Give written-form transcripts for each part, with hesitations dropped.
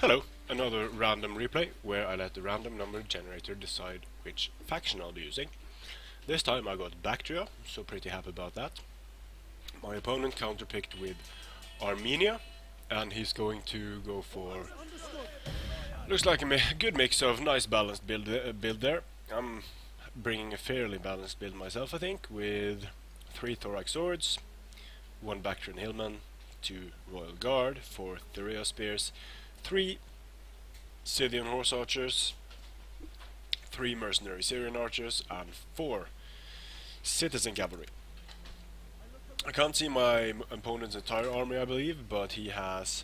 Hello, another random replay where I let the random number generator decide which faction I'll be using. This time I got Baktria, so pretty happy about that. My opponent counterpicked with Armenia, and he's going to go for... looks like a good mix of nice balanced build there. I'm bringing a fairly balanced build myself, I think, with 3 thorax swords, 1 Bactrian hillman, 2 royal guard, 4 Thuria spears, 3 Scythian horse archers, 3 mercenary Syrian archers, and 4 citizen cavalry. I can't see my opponent's entire army, I believe, but he has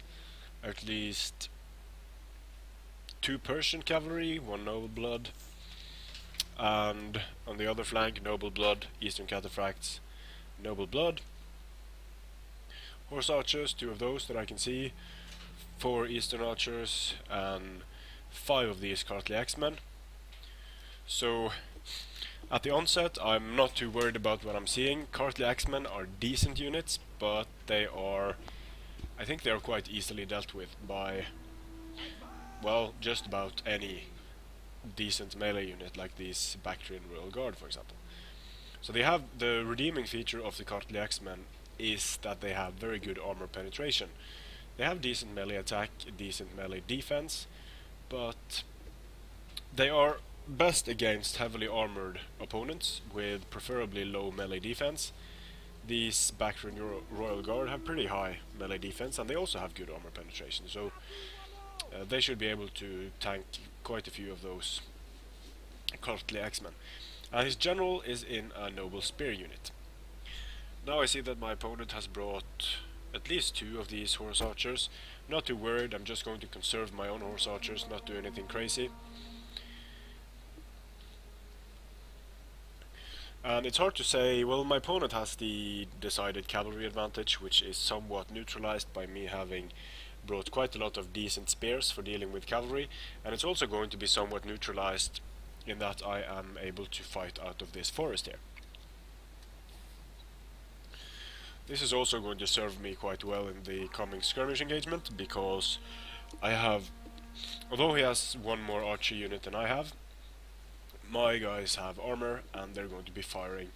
at least 2 Persian cavalry, 1 noble blood, and on the other flank noble blood, eastern cataphracts, noble blood, horse archers, 2 of those that I can see, 4 eastern archers, and 5 of these Cartly Axemen. So at the onset I'm not too worried about what I'm seeing. Cartly Axemen are decent units, but I think they are quite easily dealt with by, well, just about any decent melee unit like these Bactrian Royal Guard, for example. So they have the redeeming feature of the Cartly Axemen is that they have very good armor penetration. They have decent melee attack, decent melee defense, but they are best against heavily armored opponents with preferably low melee defense. These Bactrian Royal Guard have pretty high melee defense, and they also have good armor penetration, so they should be able to tank quite a few of those Cartly Axemen. And his general is in a noble spear unit. Now I see that my opponent has brought at least 2 of these horse archers. Not too worried, I'm just going to conserve my own horse archers, not do anything crazy. And it's hard to say, well, my opponent has the decided cavalry advantage, which is somewhat neutralized by me having brought quite a lot of decent spears for dealing with cavalry, and it's also going to be somewhat neutralized in that I am able to fight out of this forest here. This is also going to serve me quite well in the coming skirmish engagement, because I have, although he has 1 more archer unit than I have, my guys have armor and they're going to be firing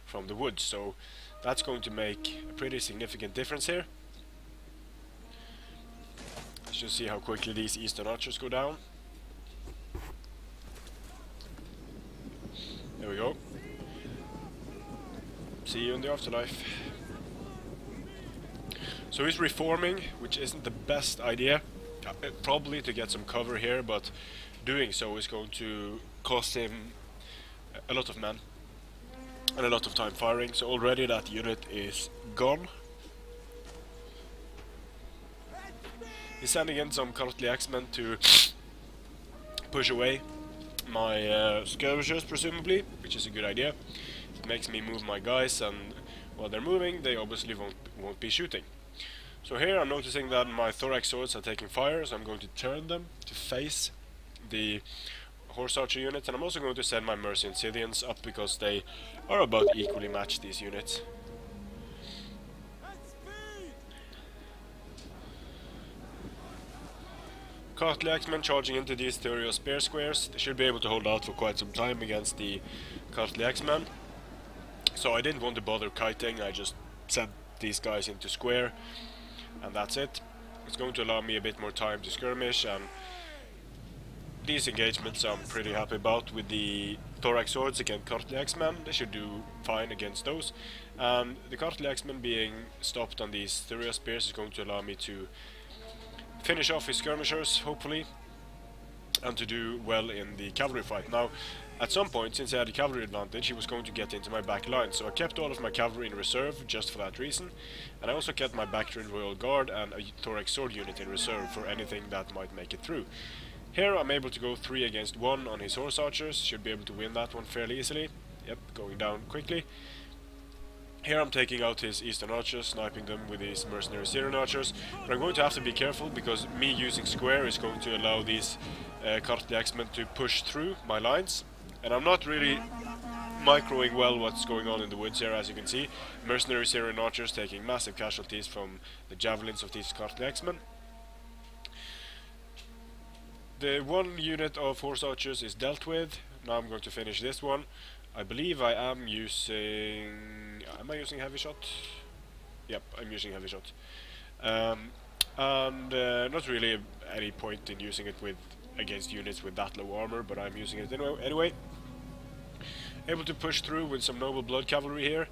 from the woods, so that's going to make a pretty significant difference here. Let's just see how quickly these eastern archers go down. There we go. See you in the afterlife. So he's reforming, which isn't the best idea, probably to get some cover here, but doing so is going to cost him a lot of men and a lot of time firing, so already that unit is gone. He's sending in some Cartly Axemen to push away my skirmishers, presumably, which is a good idea. It makes me move my guys, and while they're moving they obviously won't be shooting. So here I'm noticing that my thorax swords are taking fire, so I'm going to turn them to face the horse archer units, and I'm also going to send my Mercian Scythians up because they are about equally matched, these units. Cartly Axemen charging into these Thuria spear squares. They should be able to hold out for quite some time against the Cartly Axemen. So I didn't want to bother kiting, I just sent these guys into square, and that's it. It's going to allow me a bit more time to skirmish, and these engagements I'm pretty happy about with the thorax swords against Cartly Axemen. They should do fine against those. And the Cartly Axemen being stopped on these Thuria spears is going to allow me to finish off his skirmishers, hopefully, and to do well in the cavalry fight. Now, at some point, since I had a cavalry advantage, he was going to get into my back line, so I kept all of my cavalry in reserve just for that reason, and I also kept my Bactrian Royal Guard and a thorax sword unit in reserve for anything that might make it through. Here I'm able to go 3 against 1 on his horse archers, should be able to win that one fairly easily. Yep, going down quickly. Here I'm taking out his eastern archers, sniping them with his mercenary Syrian archers, but I'm going to have to be careful because me using square is going to allow these Cartly Axemen to push through my lines, and I'm not really microing well what's going on in the woods here, as you can see. Mercenary Syrian archers taking massive casualties from the javelins of these Cartly Axemen. The one unit of horse archers is dealt with. Now I'm going to finish this one. I believe I am using... Am I using heavy shot? Yep, I'm using heavy shot. Not really any point in using it with against units with that low armor, but I'm using it anyway. Able to push through with some noble blood cavalry here.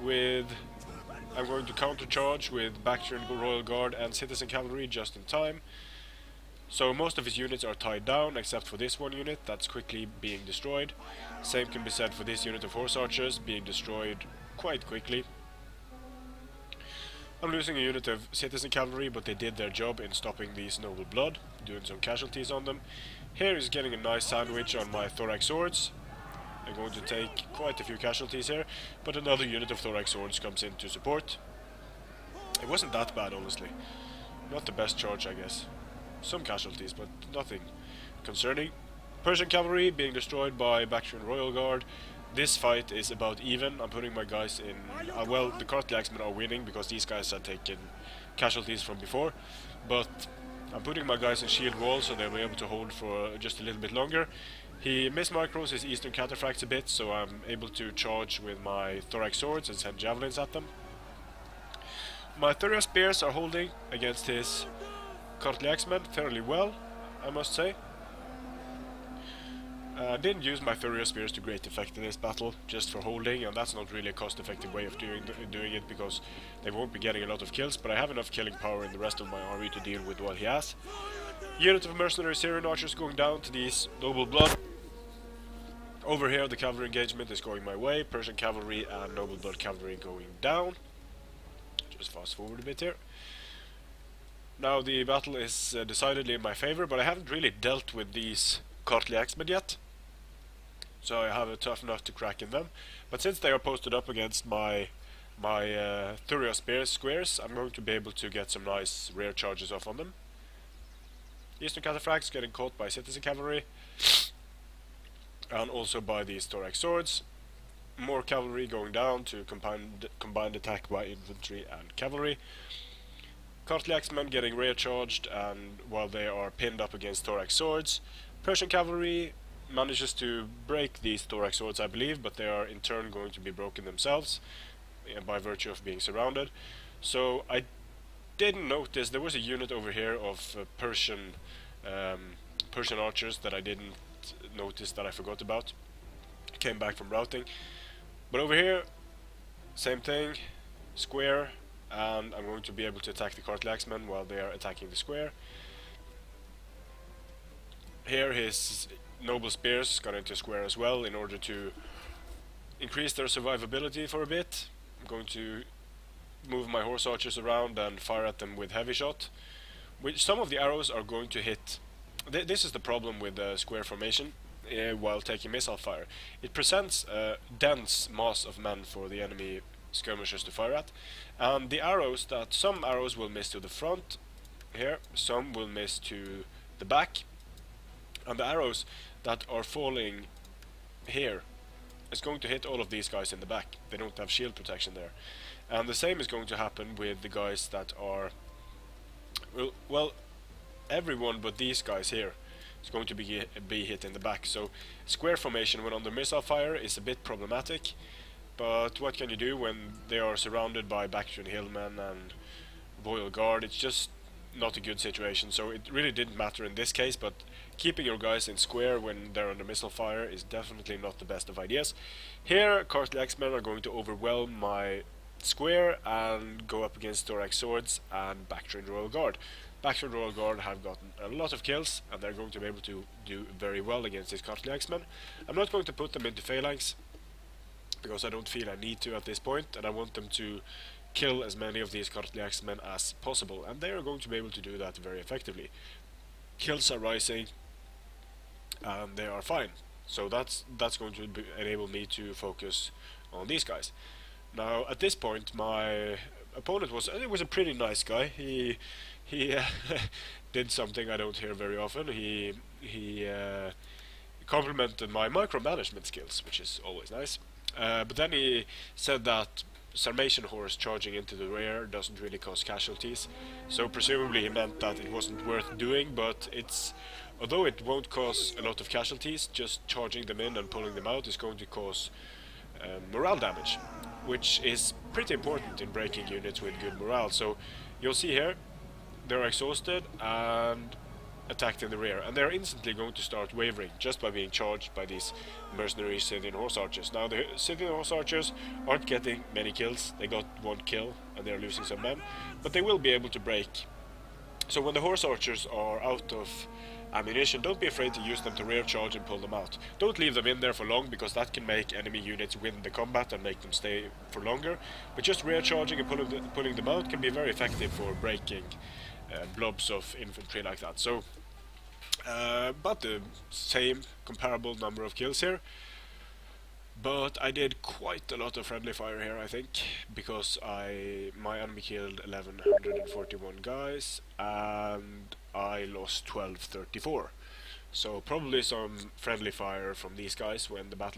I'm going to countercharge with Baktria Royal Guard and Citizen Cavalry just in time. So most of his units are tied down, except for this one unit that's quickly being destroyed. Same can be said for this unit of horse archers, being destroyed quite quickly. I'm losing a unit of Citizen Cavalry, but they did their job in stopping these noble blood, doing some casualties on them. Here is getting a nice sandwich on my thorax swords. I'm going to take quite a few casualties here, but another unit of thorax swords comes in to support. It wasn't that bad, honestly. Not the best charge, I guess. Some casualties, but nothing concerning. Persian cavalry being destroyed by Baktria Royal Guard. This fight is about even. I'm putting my guys in... well, the Kartli Axemen are winning because these guys had taken casualties from before. But I'm putting my guys in shield wall so they'll be able to hold for just a little bit longer. He mismicros his eastern cataphracts a bit, so I'm able to charge with my thorax swords and send javelins at them. My Thuria spears are holding against his Kartli Axemen fairly well, I must say. I didn't use my Thuria spears to great effect in this battle, just for holding, and that's not really a cost-effective way of doing it because they won't be getting a lot of kills, but I have enough killing power in the rest of my army to deal with what he has. Unit of mercenary Syrian archers going down to these noble blood. Over here the cavalry engagement is going my way, Persian cavalry and noble blood cavalry going down. Just fast forward a bit here. Now the battle is decidedly in my favor, but I haven't really dealt with these Kartli Axemen yet. So I have a tough nut to crack in them. But since they are posted up against my Thuria spears squares, I'm going to be able to get some nice rear charges off on them. Eastern cataphracts getting caught by citizen cavalry. And also by these thorax swords. More cavalry going down to combined attack by infantry and cavalry. Kartli Axemen getting rear charged and while they are pinned up against thorax swords. Persian cavalry manages to break these thorax swords, I believe, but they are in turn going to be broken themselves by virtue of being surrounded. So I didn't notice there was a unit over here of Persian archers that I didn't notice, that I forgot about. Came back from routing, but over here, same thing, square, and I'm going to be able to attack the Kartli Axemen while they are attacking the square. Here his noble spears got into square as well in order to increase their survivability for a bit. I'm going to move my horse archers around and fire at them with heavy shot, which some of the arrows are going to hit. This is the problem with the square formation while taking missile fire. It presents a dense mass of men for the enemy skirmishers to fire at, and the arrows some arrows will miss to the front here, some will miss to the back, and the arrows that are falling here is going to hit all of these guys in the back. They don't have shield protection there. And the same is going to happen with the guys that are... well, everyone but these guys here is going to be hit in the back. So square formation when under missile fire is a bit problematic. But what can you do when they are surrounded by Baktria Hillmen and Royal Guard? It's just not a good situation, so it really didn't matter in this case, but keeping your guys in square when they're under missile fire is definitely not the best of ideas. Here, Kartli Axemen are going to overwhelm my square and go up against thorax swords and Baktria Royal Guard. Baktria Royal Guard have gotten a lot of kills, and they're going to be able to do very well against these Kartli Axemen. I'm not going to put them into phalanx, because I don't feel I need to at this point, and I want them to kill as many of these Kartli Axemen as possible, and they are going to be able to do that very effectively. Kills are rising, and they are fine. So that's going to enable me to focus on these guys. Now at this point, my opponent was a pretty nice guy. He did something I don't hear very often. He complimented my micromanagement skills, which is always nice. But then he said that Sarmatian horse charging into the rear doesn't really cause casualties, so presumably he meant that it wasn't worth doing, but although it won't cause a lot of casualties, just charging them in and pulling them out is going to cause morale damage, which is pretty important in breaking units with good morale. So you'll see here, they're exhausted and attacked in the rear, and they're instantly going to start wavering just by being charged by these mercenary Scythian horse archers. Now the Scythian horse archers aren't getting many kills, they got 1 kill and they're losing some men, but they will be able to break. So when the horse archers are out of ammunition, don't be afraid to use them to rear charge and pull them out. Don't leave them in there for long, because that can make enemy units win the combat and make them stay for longer, but just rear charging and pulling them out can be very effective for breaking blobs of infantry like that. So about the same comparable number of kills here, but I did quite a lot of friendly fire here, I think, because my enemy killed 1141 guys and I lost 1234. So probably some friendly fire from these guys when the battle